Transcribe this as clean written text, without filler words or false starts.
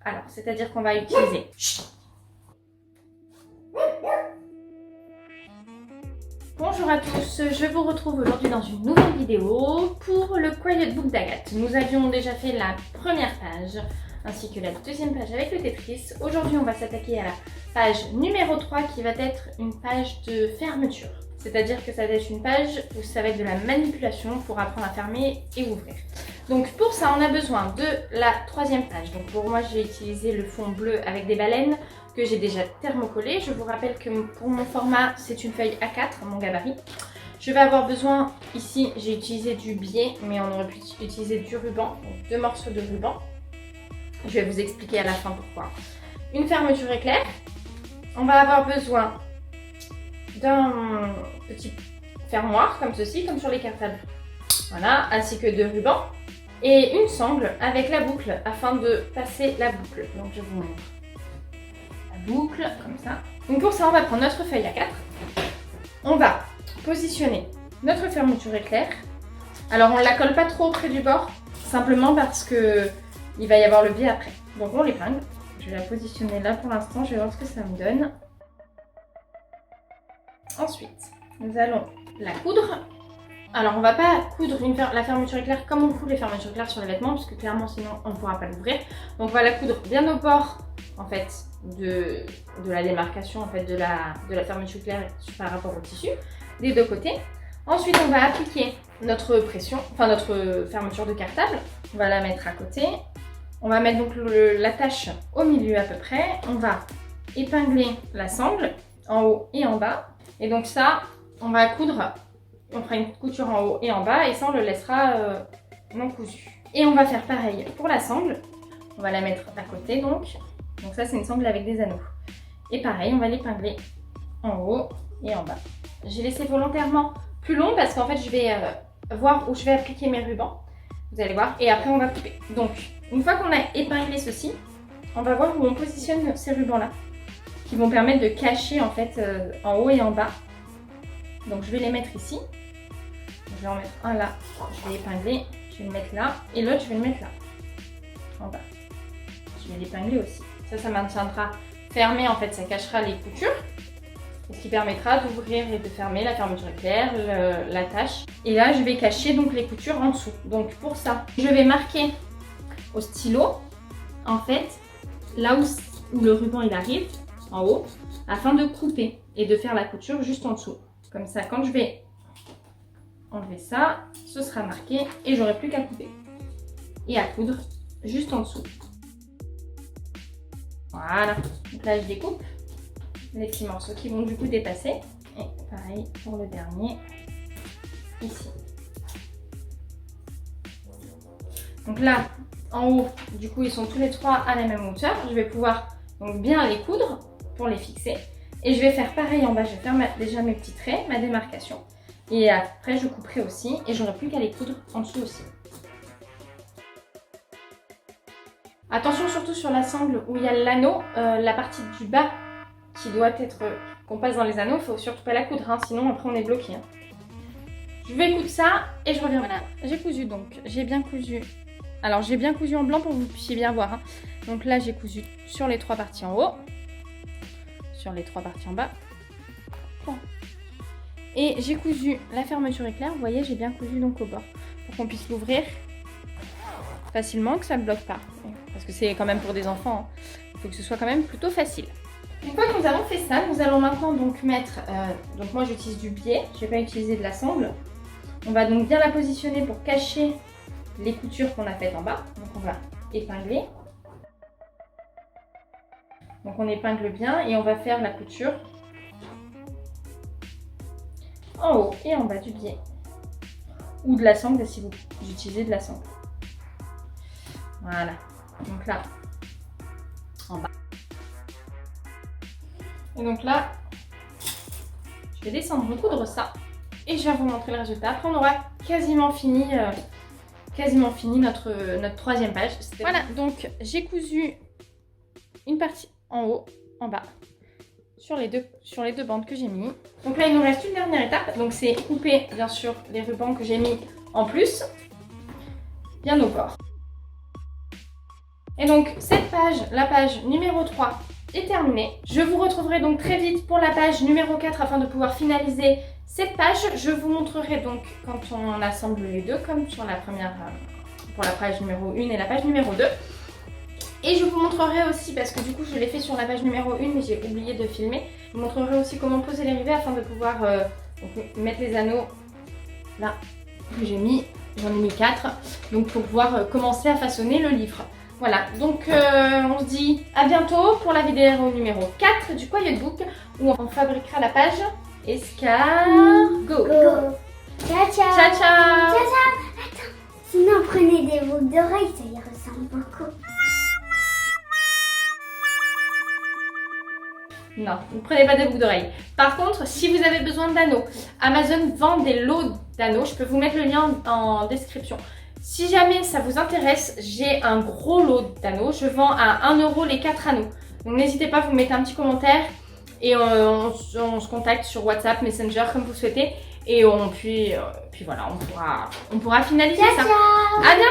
Alors, c'est-à-dire qu'on va utiliser... Bonjour à tous, je vous retrouve aujourd'hui dans une nouvelle vidéo pour le Quiet Book d'Agathe. Nous avions déjà fait la première page ainsi que la deuxième page avec le Tetris. Aujourd'hui, on va s'attaquer à la page numéro 3 qui va être une page de fermeture. C'est-à-dire que ça va être une page où ça va être de la manipulation pour apprendre à fermer et ouvrir. Donc pour ça, on a besoin de la troisième page. Donc pour moi, j'ai utilisé le fond bleu avec des baleines que j'ai déjà thermocollé. Je vous rappelle que pour mon format, c'est une feuille A4, mon gabarit. Je vais avoir besoin, ici, j'ai utilisé du biais, mais on aurait pu utiliser du ruban, donc 2 morceaux de ruban. Je vais vous expliquer à la fin pourquoi. Une fermeture éclair. On va avoir besoin d'un petit fermoir comme ceci, comme sur les cartables. Voilà, ainsi que de ruban. Et une sangle avec la boucle afin de passer la boucle. Donc je vous montre la boucle, comme ça. Donc pour ça, on va prendre notre feuille A4. On va positionner notre fermeture éclair. Alors on ne la colle pas trop près du bord, simplement parce que il va y avoir le biais après. Donc on l'épingle. Je vais la positionner là pour l'instant, je vais voir ce que ça me donne. Ensuite, nous allons la coudre. Alors on va pas coudre la fermeture éclair comme on coud les fermetures éclair sur les vêtements, parce que clairement sinon on ne pourra pas l'ouvrir. Donc on va la coudre bien au bord en fait de la démarcation en fait de la fermeture éclair par rapport au tissu, des deux côtés. Ensuite on va appliquer notre pression, enfin notre fermeture de cartable. On va la mettre à côté. On va mettre donc l'attache au milieu à peu près. On va épingler la sangle en haut et en bas. Et donc ça, on va coudre, on fera une couture en haut et en bas et ça on le laissera non cousu. Et on va faire pareil pour la sangle. On va la mettre à côté donc. Donc ça c'est une sangle avec des anneaux. Et pareil, on va l'épingler en haut et en bas. J'ai laissé volontairement plus long parce qu'en fait je vais voir où je vais appliquer mes rubans. Vous allez voir. Et après on va couper. Donc une fois qu'on a épinglé ceci, on va voir où on positionne ces rubans là, qui vont permettre de cacher en fait en haut et en bas. Donc je vais les mettre ici. Je vais en mettre un là, je vais épingler, je vais le mettre là, et l'autre je vais le mettre là, en bas. Je vais l'épingler aussi. Ça maintiendra fermé en fait, ça cachera les coutures. Ce qui permettra d'ouvrir et de fermer la fermeture éclair, l'attache. Et là je vais cacher donc les coutures en dessous. Donc pour ça, je vais marquer au stylo, en fait, là où le ruban il arrive, en haut, afin de couper et de faire la couture juste en dessous. Comme ça, quand je vais enlever ça, ce sera marqué et j'aurai plus qu'à couper. Et à coudre juste en dessous. Voilà. Donc là, je découpe les petits morceaux qui vont du coup dépasser. Et pareil pour le dernier, ici. Donc là, en haut, du coup, ils sont tous les trois à la même hauteur. Je vais pouvoir donc bien les coudre pour les fixer. Et je vais faire pareil en bas. Je vais faire déjà mes petits traits, ma démarcation. Et après, je couperai aussi. Et j'aurai plus qu'à les coudre en dessous aussi. Attention surtout sur la sangle où il y a l'anneau, la partie du bas qui doit être, qu'on passe dans les anneaux, il ne faut surtout pas la coudre, hein, sinon après on est bloqué. Hein. Je vais coudre ça et je reviens. Voilà, j'ai cousu donc, j'ai bien cousu. Alors j'ai bien cousu en blanc pour que vous puissiez bien voir. Hein. Donc là j'ai cousu sur les 3 parties en haut, sur les 3 parties en bas. Bon. Et j'ai cousu la fermeture éclair, vous voyez j'ai bien cousu donc au bord, pour qu'on puisse l'ouvrir facilement, que ça ne bloque pas. Parce que c'est quand même pour des enfants, hein. Il faut que ce soit quand même plutôt facile. Une fois que nous avons fait ça, nous allons maintenant donc mettre, donc moi j'utilise du biais, je ne vais pas utiliser de la sangle. On va donc bien la positionner pour cacher les coutures qu'on a faites en bas. Donc on va épingler. Donc on épingle bien et on va faire la couture en haut et en bas du biais. Ou de la sangle si vous utilisez de la sangle. Voilà. Donc là, en bas. Et donc là, je vais descendre recoudre ça et je vais vous montrer le résultat. Après, on aura quasiment fini notre troisième page. Voilà, donc j'ai cousu une partie en haut, en bas, sur les deux bandes que j'ai mis. Donc là, il nous reste une dernière étape. Donc c'est couper, bien sûr, les rubans que j'ai mis en plus, bien au bord. Et donc cette page, la page numéro 3 est terminée. Je vous retrouverai donc très vite pour la page numéro 4 afin de pouvoir finaliser cette page. Je vous montrerai donc quand on assemble les deux comme sur la première, pour la page numéro 1 et la page numéro 2. Et je vous montrerai aussi, parce que du coup je l'ai fait sur la page numéro 1 mais j'ai oublié de filmer, je vous montrerai aussi comment poser les rivets afin de pouvoir mettre les anneaux là que j'ai mis, j'en ai mis 4, donc pour pouvoir commencer à façonner le livre. Voilà, donc on se dit à bientôt pour la vidéo numéro 4 du Quiet Book où on fabriquera la page escargot. Go. Ciao, ciao. Ciao, ciao. Ciao, ciao. Attends, sinon prenez des boucles d'oreilles, ça y ressemble beaucoup. Non, ne prenez pas des boucles d'oreilles. Par contre, si vous avez besoin d'anneaux, Amazon vend des lots d'anneaux. Je peux vous mettre le lien en description. Si jamais ça vous intéresse, j'ai un gros lot d'anneaux. Je vends à 1 € les 4 anneaux. Donc n'hésitez pas, vous mettez un petit commentaire et on se contacte sur WhatsApp, Messenger, comme vous souhaitez. Et puis voilà, on pourra finaliser ça. Ciao, ciao. À bientôt.